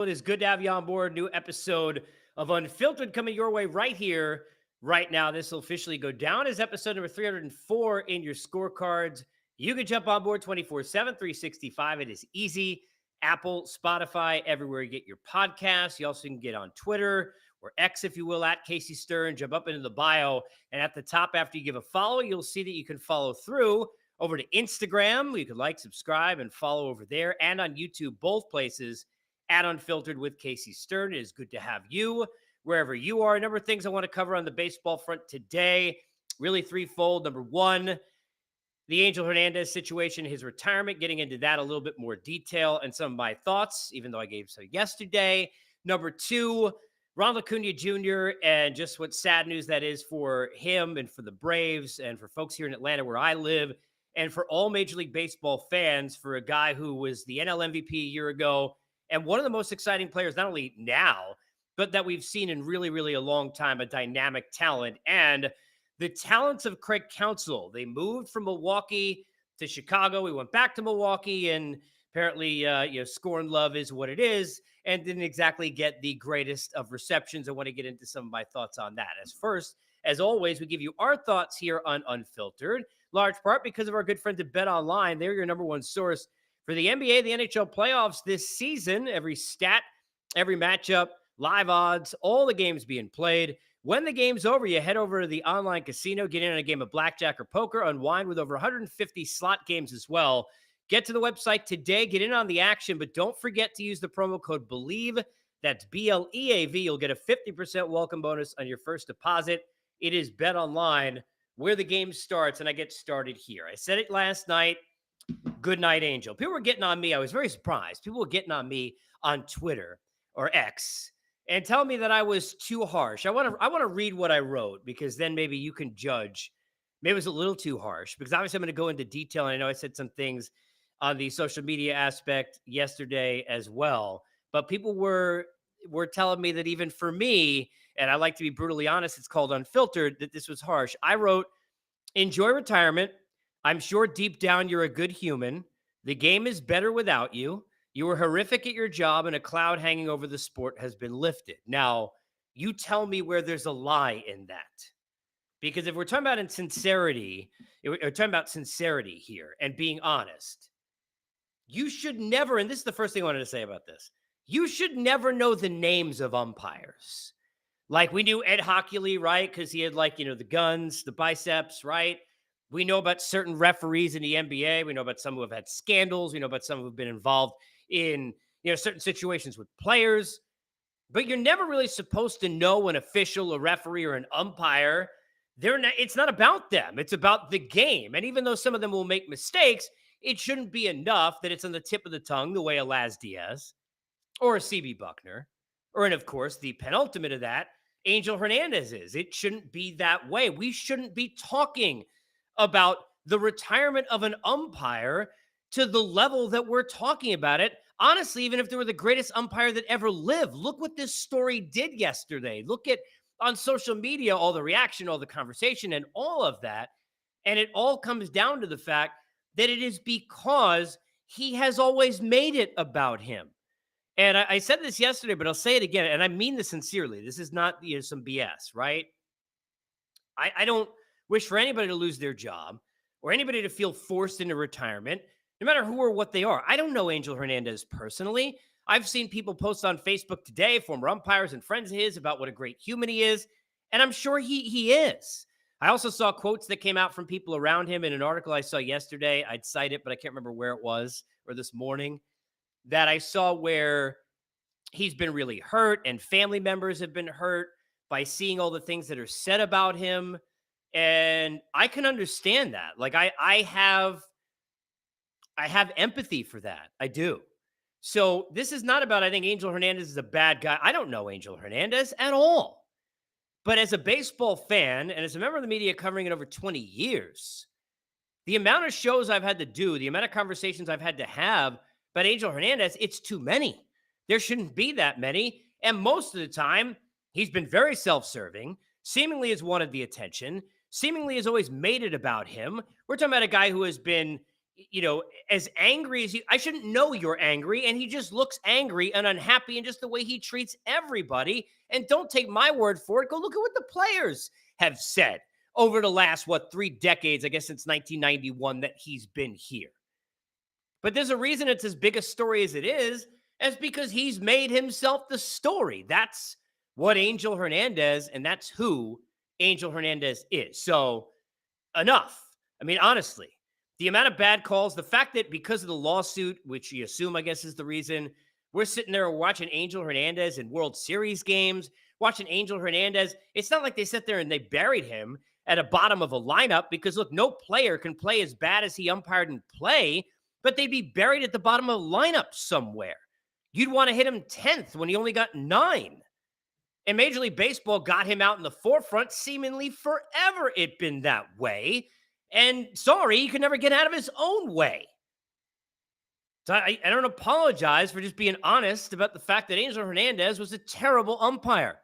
It is good to have you on board. New episode of Unfiltered coming your way right here, right now. This will officially go down as episode number 304 in your scorecards. You can jump on board 24/7, 365. It is easy. Apple, Spotify, everywhere you get your podcasts. You also can get on Twitter or X, if you will, at Casey Stern. Jump up into the bio. And at the top, after you give a follow, you'll see that you can follow through over to Instagram. You can like, subscribe, and follow over there. And on YouTube, both places at Unfiltered with Casey Stern. It is good to have you wherever you are. A number of things I want to cover on the baseball front today, really threefold. Number one, the Angel Hernandez situation, his retirement, getting into that a little bit more detail and some of my thoughts, even though I gave some yesterday. Number two, Ronald Acuna Jr. and just what sad news that is for him and for the Braves and for folks here in Atlanta where I live and for all Major League Baseball fans, for a guy who was the NL MVP a year ago, and one of the most exciting players, not only now, but that we've seen in really, really a long time, a dynamic talent. And the talents of Craig Counsell. They moved from Milwaukee to Chicago. We went back to Milwaukee, and apparently, scoring love is what it is, and didn't exactly get the greatest of receptions. I want to get into some of my thoughts on that. As always, we give you our thoughts here on Unfiltered, large part because of our good friends at Bet Online. They're your number one source for the NBA, the NHL playoffs this season. Every stat, every matchup, live odds, all the games being played. When the game's over, you head over to the online casino, get in on a game of blackjack or poker, unwind with over 150 slot games as well. Get to the website today, get in on the action, but don't forget to use the promo code BELIEVE. That's BLEAV. You'll get a 50% welcome bonus on your first deposit. It is Bet Online where the game starts, and I get started here. I said it last night. Goodnight, Angel. People were getting on me. I was very surprised. People were getting on me on Twitter or X and telling me that I was too harsh. I want to read what I wrote, because then maybe you can judge. Maybe it was a little too harsh, because obviously I'm going to go into detail. And I know I said some things on the social media aspect yesterday as well, but people were telling me that even for me, and I like to be brutally honest, it's called Unfiltered, that this was harsh. I wrote, enjoy retirement. I'm sure deep down you're a good human. The game is better without you. You were horrific at your job, and a cloud hanging over the sport has been lifted. Now, you tell me where there's a lie in that. Because if we're talking about sincerity here and being honest, you should never, and this is the first thing I wanted to say about this, you should never know the names of umpires. Like, we knew Ed Hockley, right? Because he had, the guns, the biceps, right? We know about certain referees in the NBA. We know about some who have had scandals. We know about some who have been involved in, certain situations with players. But you're never really supposed to know an official, a referee, or an umpire. It's not about them. It's about the game. And even though some of them will make mistakes, it shouldn't be enough that it's on the tip of the tongue, the way a Laz Diaz or a CB Buckner, and of course, the penultimate of that, Angel Hernandez is. It shouldn't be that way. We shouldn't be talking about the retirement of an umpire to the level that we're talking about it. Honestly, even if they were the greatest umpire that ever lived, look what this story did yesterday. Look at on social media, all the reaction, all the conversation, and all of that. And it all comes down to the fact that it is because he has always made it about him. And I said this yesterday, but I'll say it again, and I mean this sincerely. This is not some BS, right? I don't wish for anybody to lose their job or anybody to feel forced into retirement, no matter who or what they are. I don't know Angel Hernandez personally. I've seen people post on Facebook today, former umpires and friends of his, about what a great human he is, and I'm sure he is. I also saw quotes that came out from people around him in an article I saw yesterday. I'd cite it, but I can't remember where it was, or this morning, that I saw where he's been really hurt and family members have been hurt by seeing all the things that are said about him. And I can understand that. Like, I have empathy for that. I do. So this is not about, I think Angel Hernandez is a bad guy. I don't know Angel Hernandez at all. But as a baseball fan and as a member of the media covering it over 20 years, the amount of shows I've had to do, the amount of conversations I've had to have about Angel Hernandez, it's too many. There shouldn't be that many. And most of the time, he's been very self-serving, seemingly has wanted the attention, seemingly has always made it about him. We're talking about a guy who has been, you know, as angry as you, I shouldn't know you're angry. And he just looks angry and unhappy in just the way he treats everybody. And don't take my word for it. Go look at what the players have said over the last, 3 decades, I guess, since 1991 that he's been here. But there's a reason it's as big a story as it is. That's because he's made himself the story. That's what Angel Hernandez, and that's who Angel Hernandez is. So enough. I mean, honestly, the amount of bad calls, the fact that because of the lawsuit, which you assume, I guess, is the reason, we're sitting there watching Angel Hernandez in World Series games, watching Angel Hernandez. It's not like they sat there and they buried him at the bottom of a lineup because, look, no player can play as bad as he umpired and play, but they'd be buried at the bottom of a lineup somewhere. You'd want to hit him 10th when he only got 9. And Major League Baseball got him out in the forefront seemingly forever. It'd been that way. And sorry, he could never get out of his own way. So I don't apologize for just being honest about the fact that Angel Hernandez was a terrible umpire,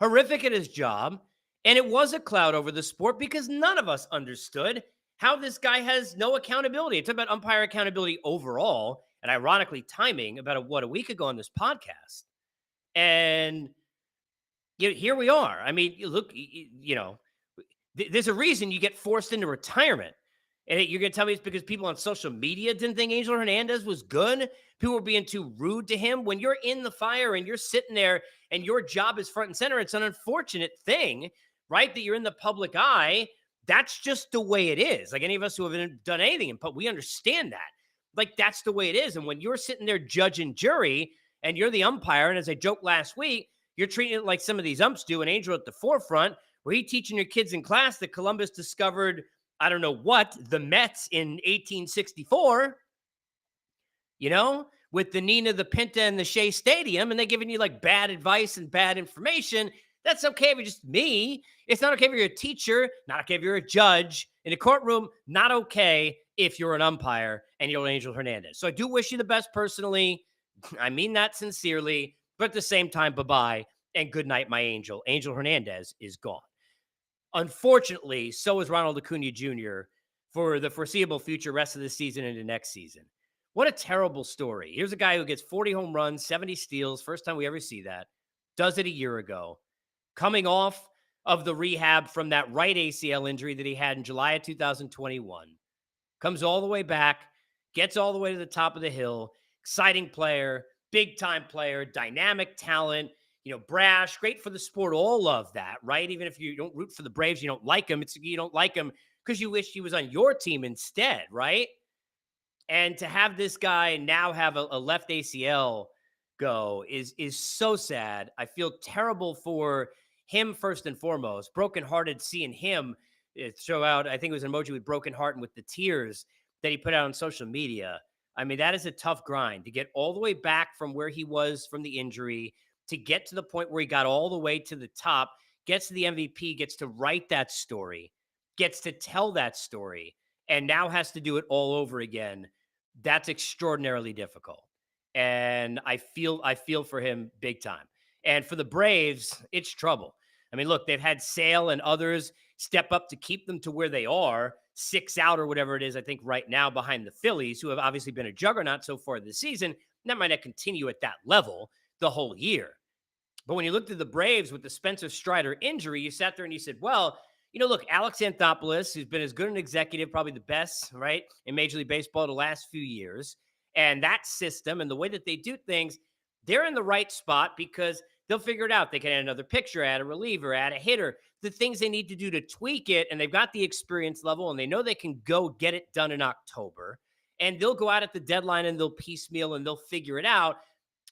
horrific at his job. And it was a cloud over the sport because none of us understood how this guy has no accountability. I talked about umpire accountability overall, and ironically timing about a week ago on this podcast. And here we are. I mean, look, there's a reason you get forced into retirement. And you're going to tell me it's because people on social media didn't think Angel Hernandez was good? People were being too rude to him? When you're in the fire and you're sitting there and your job is front and center, it's an unfortunate thing, right? That you're in the public eye. That's just the way it is. Like any of us who haven't done anything, but we understand that. Like that's the way it is. And when you're sitting there judge and jury and you're the umpire, and as I joked last week, you're treating it like some of these umps do, and Angel at the forefront, where he teaching your kids in class that Columbus discovered, I don't know what, the Mets in 1864, with the Nina, the Pinta, and the Shea Stadium, and they're giving you like bad advice and bad information. That's okay if you're just me. It's not okay if you're a teacher, not okay if you're a judge. In a courtroom, not okay if you're an umpire and you're Angel Hernandez. So I do wish you the best personally. I mean that sincerely. But at the same time, bye-bye and good night, my angel. Angel Hernandez is gone. Unfortunately, so is Ronald Acuna Jr. for the foreseeable future, rest of the season into next season. What a terrible story. Here's a guy who gets 40 home runs, 70 steals. First time we ever see that. Does it a year ago. Coming off of the rehab from that right ACL injury that he had in July of 2021. Comes all the way back, gets all the way to the top of the hill. Exciting player. Big-time player, dynamic talent, brash, great for the sport, all of that, right? Even if you don't root for the Braves, you don't like him. You don't like him because you wish he was on your team instead, right? And to have this guy now have a left ACL go is so sad. I feel terrible for him first and foremost. Brokenhearted seeing him show out, I think it was an emoji with broken heart and with the tears that he put out on social media. I mean, that is a tough grind to get all the way back from where he was from the injury to get to the point where he got all the way to the top, gets to the MVP, gets to write that story, gets to tell that story, and now has to do it all over again. That's extraordinarily difficult. And I feel for him big time. And for the Braves, it's trouble. I mean, look, they've had Sale and others step up to keep them to where they are, 6 out or whatever it is, I think right now behind the Phillies, who have obviously been a juggernaut so far this season. That might not continue at that level the whole year. But when you looked at the Braves with the Spencer Strider injury, you sat there and you said, well, look, Alex Anthopoulos, who's been as good an executive, probably the best, right, in Major League Baseball the last few years, and that system and the way that they do things, they're in the right spot because they'll figure it out. They can add another pitcher, add a reliever, add a hitter, the things they need to do to tweak it. And they've got the experience level and they know they can go get it done in October. And they'll go out at the deadline and they'll piecemeal and they'll figure it out.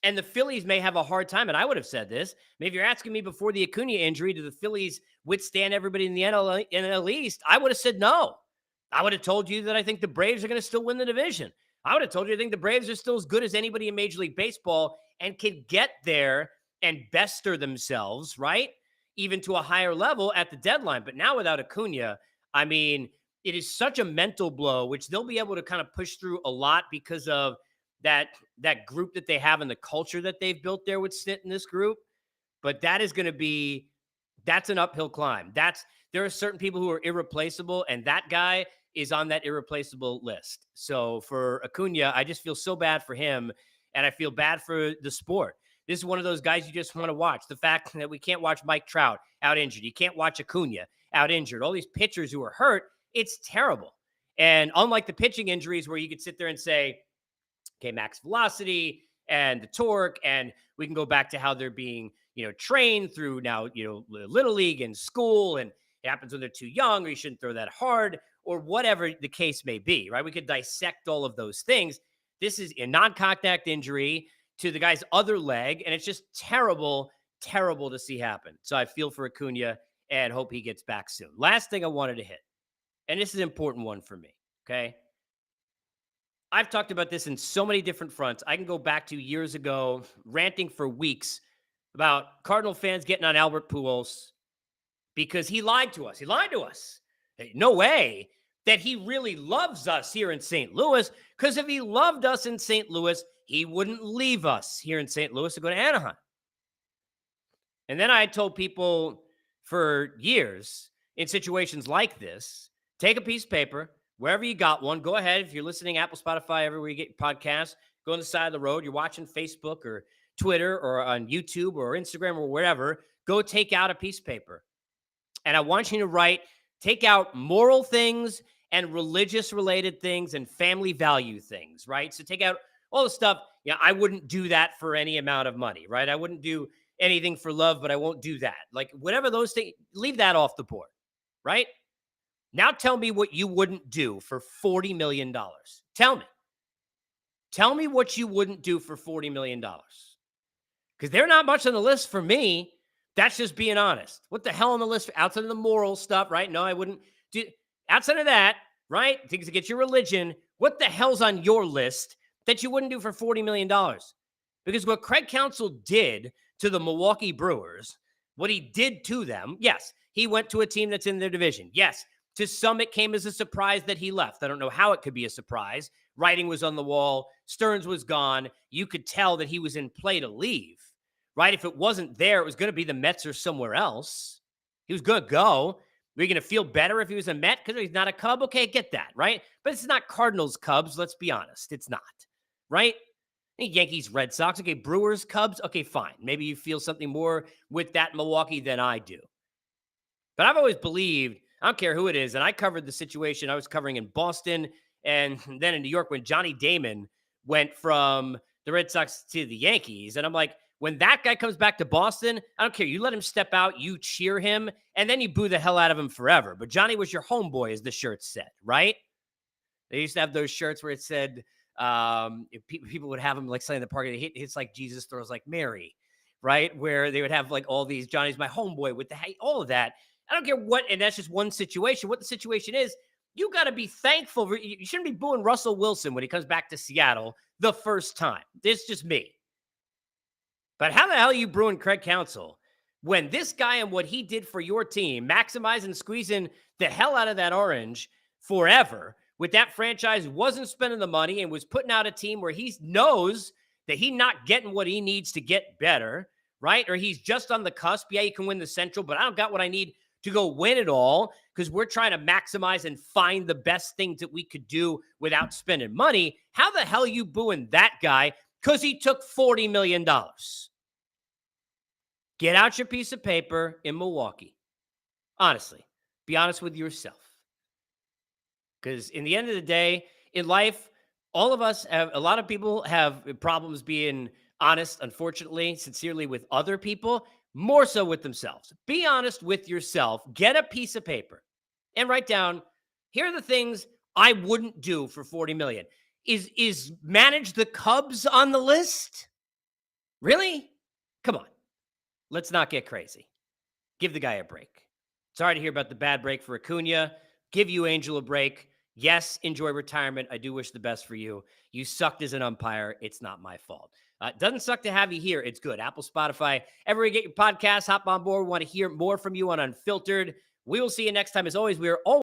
And the Phillies may have a hard time. And I would have said this. Maybe you're asking me before the Acuna injury, do the Phillies withstand everybody in the NL East? I would have said no. I would have told you that I think the Braves are going to still win the division. I would have told you I think the Braves are still as good as anybody in Major League Baseball and can get there and bester themselves, right? Even to a higher level at the deadline. But now without Acuna, I mean, it is such a mental blow, which they'll be able to kind of push through a lot because of that group that they have and the culture that they've built there with Snit in this group. But that is going to be, that's an uphill climb. There are certain people who are irreplaceable, and that guy is on that irreplaceable list. So for Acuna, I just feel so bad for him, and I feel bad for the sport. This is one of those guys you just want to watch. The fact that we can't watch Mike Trout out injured, you can't watch Acuna out injured, all these pitchers who are hurt, it's terrible. And unlike the pitching injuries where you could sit there and say, okay, max velocity and the torque, and we can go back to how they're being, trained through now, little league and school, and it happens when they're too young, or you shouldn't throw that hard, or whatever the case may be, right? We could dissect all of those things. This is a non-contact injury to the guy's other leg, and it's just terrible, terrible to see happen. So I feel for Acuna and hope he gets back soon. Last thing I wanted to hit, and this is an important one for me, okay? I've talked about this in so many different fronts. I can go back to years ago, ranting for weeks about Cardinal fans getting on Albert Pujols because he lied to us. He lied to us. No way that he really loves us here in St. Louis, because if he loved us in St. Louis, he wouldn't leave us here in St. Louis to go to Anaheim. And then I told people for years in situations like this, take a piece of paper, wherever you got one, go ahead. If you're listening, Apple, Spotify, everywhere you get your podcasts, go on the side of the road. You're watching Facebook or Twitter or on YouTube or Instagram or wherever, go take out a piece of paper. And I want you to take out moral things and religious related things and family value things, right? So take out all the stuff. I wouldn't do that for any amount of money, right? I wouldn't do anything for love, but I won't do that. Like whatever those things, leave that off the board, right? Now tell me what you wouldn't do for $40 million. Tell me. Tell me what you wouldn't do for $40 million. Because they're not much on the list for me. That's just being honest. What the hell on the list outside of the moral stuff, right? No, I wouldn't do outside of that, right? Things that get your religion. What the hell's on your list that you wouldn't do for $40 million? Because what Craig Counsell did to the Milwaukee Brewers, what he did to them, yes, he went to a team that's in their division. Yes, to some it came as a surprise that he left. I don't know how it could be a surprise. Writing was on the wall. Stearns was gone. You could tell that he was in play to leave, right? If it wasn't there, it was going to be the Mets or somewhere else. He was going to go. Were you going to feel better if he was a Met because he's not a Cub? Okay, I get that, right? But it's not Cardinals, Cubs. Let's be honest. It's not, right? Yankees, Red Sox. Okay, Brewers, Cubs. Okay, fine. Maybe you feel something more with that Milwaukee than I do. But I've always believed, I don't care who it is, and I covered the situation I was covering in Boston and then in New York when Johnny Damon went from the Red Sox to the Yankees. And I'm like, when that guy comes back to Boston, I don't care. You let him step out, you cheer him, and then you boo the hell out of him forever. But Johnny was your homeboy, as the shirt said, right? They used to have those shirts where it said, people would have him like saying in the park, it's like Jesus throws like Mary, right? Where they would have like all these, Johnny's my homeboy with all of that. I don't care what, and that's just one situation. What the situation is, you got to be thankful. You shouldn't be booing Russell Wilson when he comes back to Seattle the first time. This is just me. But how the hell are you booing Craig Counsell when this guy and what he did for your team, maximizing, squeezing the hell out of that orange forever with that franchise, wasn't spending the money and was putting out a team where he knows that he's not getting what he needs to get better, right? Or he's just on the cusp. Yeah, you can win the Central, but I don't got what I need to go win it all because we're trying to maximize and find the best things that we could do without spending money. How the hell are you booing that guy because he took $40 million? Get out your piece of paper in Milwaukee. Honestly, be honest with yourself. Because in the end of the day, in life, all of us have, a lot of people have problems being honest, unfortunately, sincerely with other people, more so with themselves. Be honest with yourself. Get a piece of paper and write down, here are the things I wouldn't do for $40 million. Is manage the Cubs on the list? Really? Come on. Let's not get crazy. Give the guy a break. Sorry to hear about the bad break for Acuna. Give you, Angel, a break. Yes, enjoy retirement. I do wish the best for you. You sucked as an umpire. It's not my fault. It doesn't suck to have you here. It's good. Apple, Spotify, everywhere you get your podcasts, hop on board. We want to hear more from you on Unfiltered. We will see you next time. As always, we are always